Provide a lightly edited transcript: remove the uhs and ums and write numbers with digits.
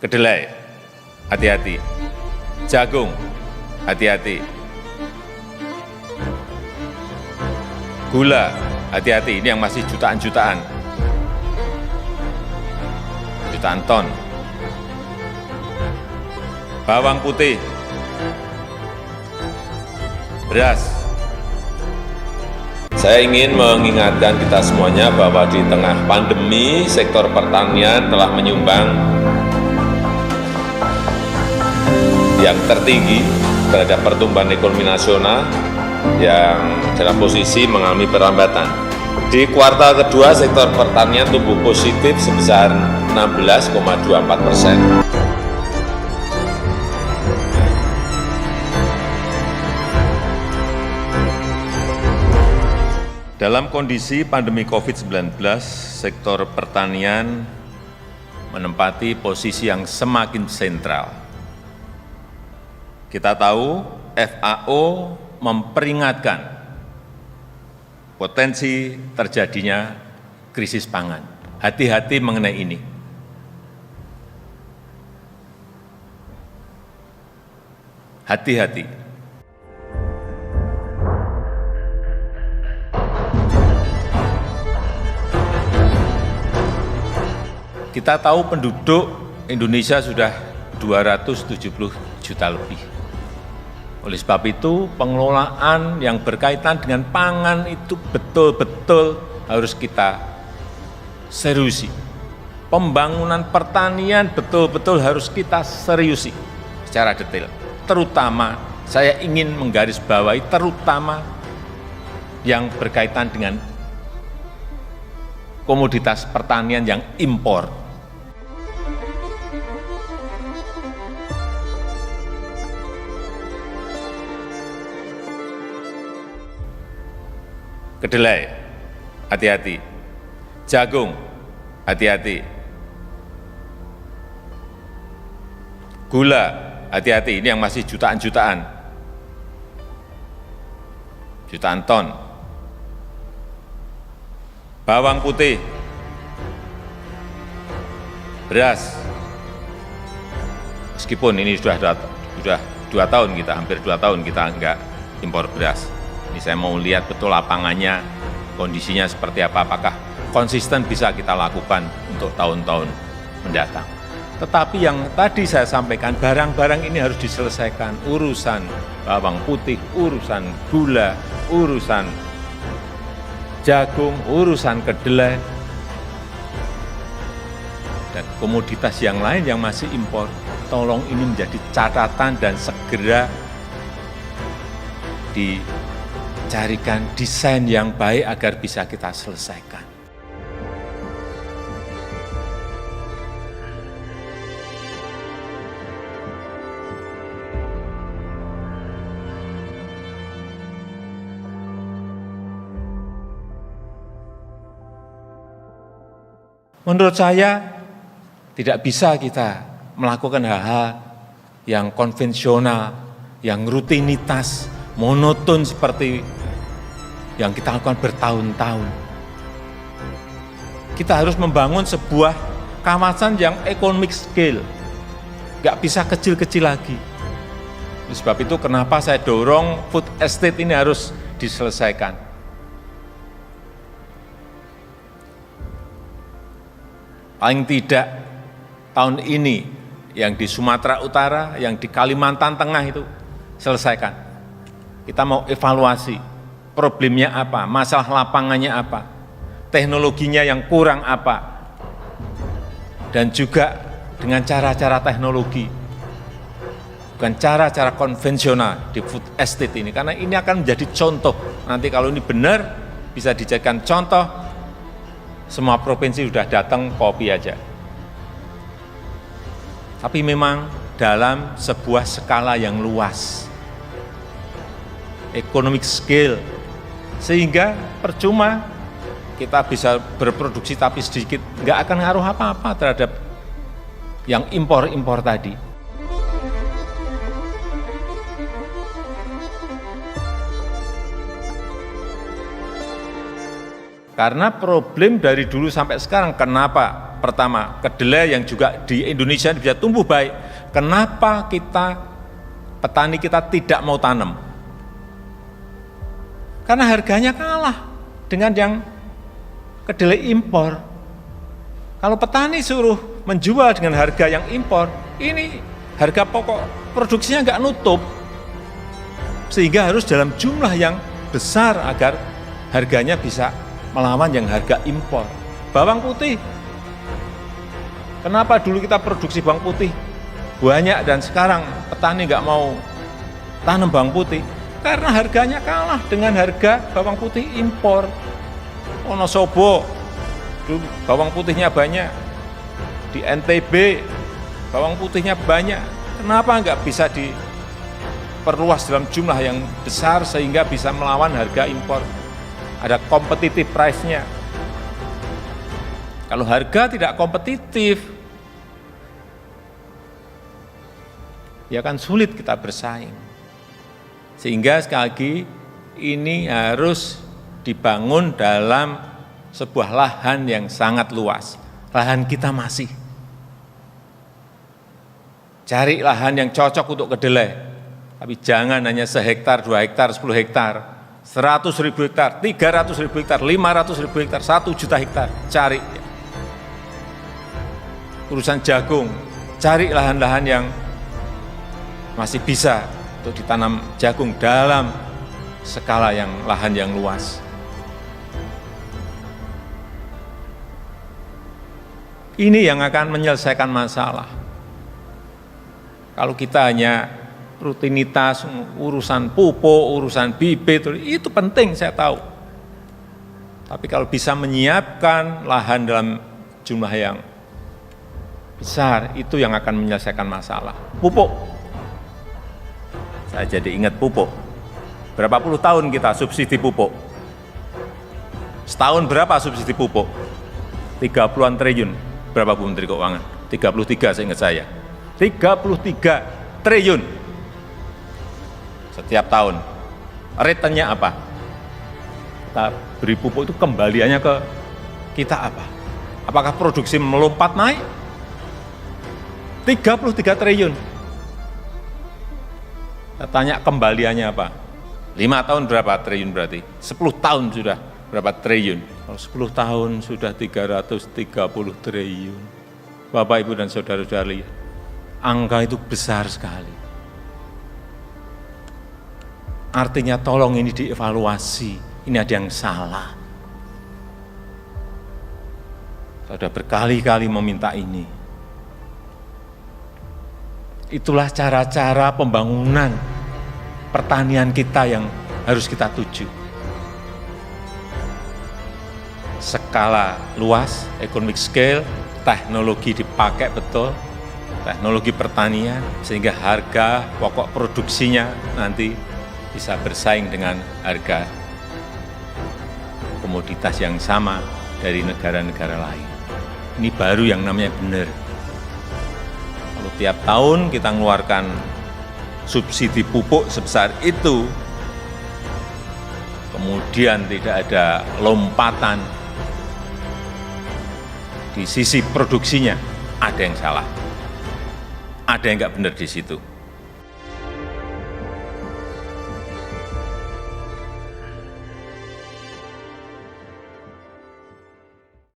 Kedelai, hati-hati. Jagung, hati-hati. Gula, hati-hati. Ini yang masih jutaan-jutaan. Jutaan ton. Bawang putih, beras. Saya ingin mengingatkan kita semuanya bahwa di tengah pandemi, sektor pertanian telah menyumbang yang tertinggi terhadap pertumbuhan ekonomi nasional yang dalam posisi mengalami perlambatan. Di kuartal kedua, sektor pertanian tumbuh positif sebesar 16,24%. Dalam kondisi pandemi COVID-19, sektor pertanian menempati posisi yang semakin sentral. Kita tahu FAO memperingatkan potensi terjadinya krisis pangan. Hati-hati mengenai ini. Hati-hati. Kita tahu penduduk Indonesia sudah 270 juta lebih. Oleh sebab itu, pengelolaan yang berkaitan dengan pangan itu betul-betul harus kita seriusi. Pembangunan pertanian betul-betul harus kita seriusi secara detail. Terutama, saya ingin menggarisbawahi terutama yang berkaitan dengan komoditas pertanian yang impor. Kedelai, hati-hati. Jagung, hati-hati. Gula, hati-hati. Ini yang masih jutaan-jutaan. Jutaan ton. Bawang putih, beras. Meskipun ini sudah 2 tahun kita, hampir 2 tahun kita enggak impor beras. Ini saya mau lihat betul lapangannya, kondisinya seperti apa, apakah konsisten bisa kita lakukan untuk tahun-tahun mendatang. Tetapi yang tadi saya sampaikan, barang-barang ini harus diselesaikan. Urusan bawang putih, urusan gula, urusan jagung, urusan kedelai, dan komoditas yang lain yang masih impor. Tolong ini menjadi catatan dan segera dicarikan desain yang baik agar bisa kita selesaikan. Menurut saya, tidak bisa kita melakukan hal-hal yang konvensional, yang rutinitas, monoton seperti yang kita lakukan bertahun-tahun. Kita harus membangun sebuah kawasan yang economic scale, nggak bisa kecil-kecil lagi. Oleh sebab itu kenapa saya dorong food estate ini harus diselesaikan. Paling tidak tahun ini yang di Sumatera Utara, yang di Kalimantan Tengah itu selesaikan. Kita mau evaluasi problemnya apa, masalah lapangannya apa, teknologinya yang kurang apa, dan juga dengan cara-cara teknologi, bukan cara-cara konvensional di food estate ini, karena ini akan menjadi contoh. Nanti kalau ini benar, bisa dijadikan contoh. Semua provinsi sudah datang kopi aja. Tapi memang dalam sebuah skala yang luas, economic scale, sehingga percuma kita bisa berproduksi tapi sedikit, nggak akan ngaruh apa-apa terhadap yang impor-impor tadi. Karena problem dari dulu sampai sekarang, kenapa? Pertama, kedelai yang juga di Indonesia bisa tumbuh baik. Kenapa petani kita tidak mau tanam? Karena harganya kalah dengan yang kedelai impor. Kalau petani suruh menjual dengan harga yang impor, ini harga pokok produksinya nggak nutup. Sehingga harus dalam jumlah yang besar agar harganya bisa melawan yang harga impor. Bawang putih, kenapa dulu kita produksi bawang putih banyak dan sekarang petani nggak mau tanam bawang putih? Karena harganya kalah dengan harga bawang putih impor. Wonosobo, dulu bawang putihnya banyak. Di NTB, bawang putihnya banyak. Kenapa nggak bisa diperluas dalam jumlah yang besar sehingga bisa melawan harga impor? Ada competitive price-nya. Kalau harga tidak kompetitif, ya kan sulit kita bersaing. Sehingga sekali lagi ini harus dibangun dalam sebuah lahan yang sangat luas. Lahan kita masih. Cari lahan yang cocok untuk kedelai. Tapi jangan hanya sehektar, 2 hektar, 10 hektar. 100.000 hektar, 300.000 hektar, 500.000 hektar, 1 juta hektar, cari. Urusan jagung, cari lahan-lahan yang masih bisa untuk ditanam jagung dalam skala yang lahan yang luas. Ini yang akan menyelesaikan masalah. Kalau kita hanya rutinitas, urusan pupuk, urusan bibit, itu penting saya tahu. Tapi kalau bisa menyiapkan lahan dalam jumlah yang besar, itu yang akan menyelesaikan masalah. Pupuk, saya jadi ingat pupuk. Berapa puluh tahun kita subsidi pupuk? Setahun berapa subsidi pupuk? 30-an triliun. Berapa Bu Menteri Keuangan? 33 seingat saya. 33 triliun. Setiap tahun. Returnnya apa? Kita beri pupuk itu kembaliannya ke kita apa? Apakah produksi melompat naik? 33 triliun. Kita tanya kembaliannya apa? 5 tahun berapa triliun berarti? 10 tahun sudah berapa triliun? Kalau 10 tahun sudah 330 triliun. Bapak, Ibu, dan saudara-saudara lihat. Angka itu besar sekali. Artinya tolong ini dievaluasi, ini ada yang salah. Saya sudah berkali-kali meminta ini. Itulah cara-cara pembangunan pertanian kita yang harus kita tuju. Skala luas, economic scale, teknologi dipakai betul, teknologi pertanian, sehingga harga pokok produksinya nanti bisa bersaing dengan harga komoditas yang sama dari negara-negara lain. Ini baru yang namanya benar. Kalau tiap tahun kita mengeluarkan subsidi pupuk sebesar itu, kemudian tidak ada lompatan di sisi produksinya, ada yang salah. Ada yang nggak benar di situ.